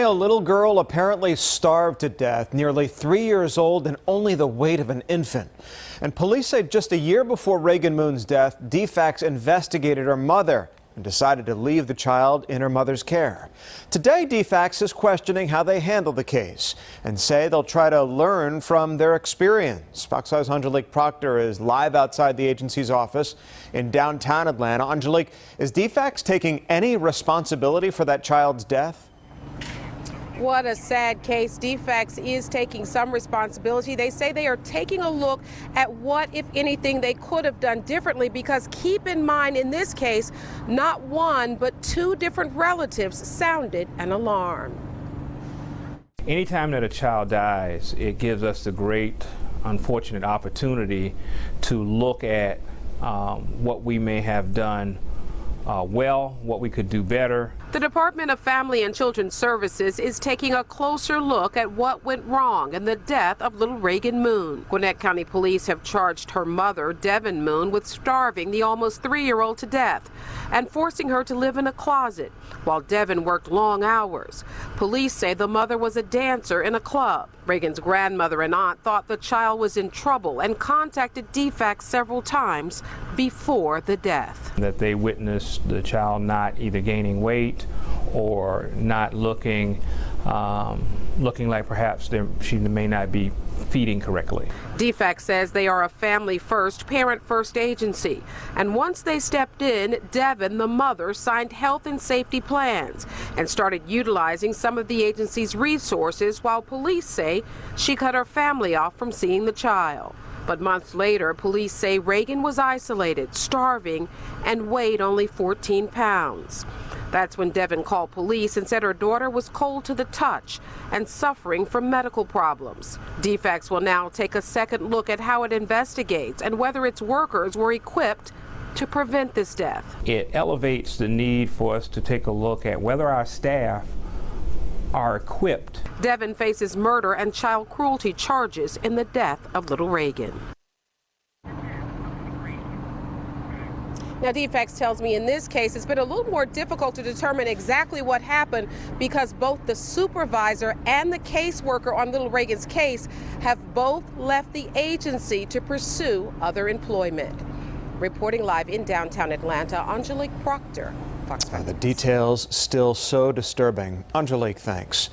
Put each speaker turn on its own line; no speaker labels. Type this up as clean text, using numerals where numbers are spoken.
a little girl apparently starved to death, nearly 3 years old and only the weight of an infant. And police say just a year before Reagan Moon's death, DFACS investigated her mother and decided to leave the child in her mother's care. Today, DFACS is questioning how they handle the case and say they'll try to learn from their experience. Fox 5's Angelique Proctor is live outside the agency's office in downtown Atlanta. Angelique, is DFACS taking any responsibility for that child's death?
What a sad case. DFACS is taking some responsibility. They say they are taking a look at what, if anything, they could have done differently, because keep in mind, in this case, not one, but two different relatives sounded an alarm.
Anytime that a child dies, it gives us the great, unfortunate opportunity to look at what we may have done well, what we could do better.
The Department of Family and Children's Services is taking a closer look at what went wrong in the death of little Reagan Moon. Gwinnett County Police have charged her mother, Devin Moon, with starving the almost 3-year-old to death and forcing her to live in a closet while Devin worked long hours. Police say the mother was a dancer in a club. Reagan's grandmother and aunt thought the child was in trouble and contacted DFACS several times before the death.
That they witnessed the child not either gaining weight or not looking like perhaps she may not be feeding correctly.
DFACS says they are a family first, parent first agency. And once they stepped in, Devin, the mother, signed health and safety plans and started utilizing some of the agency's resources, while police say she cut her family off from seeing the child. But months later, police say Reagan was isolated, starving, and weighed only 14 pounds. That's when Devin called police and said her daughter was cold to the touch and suffering from medical problems. DFACS will now take a second look at how it investigates and whether its workers were equipped to prevent this death.
It elevates the need for us to take a look at whether our staff are equipped.
Devin faces murder and child cruelty charges in the death of little Reagan. Now, DFACS tells me in this case it's been a little more difficult to determine exactly what happened because both the supervisor and the caseworker on little Reagan's case have both left the agency to pursue other employment. Reporting live in downtown Atlanta, Angelique Proctor, Fox 5.
The details still so disturbing. Angelique, thanks.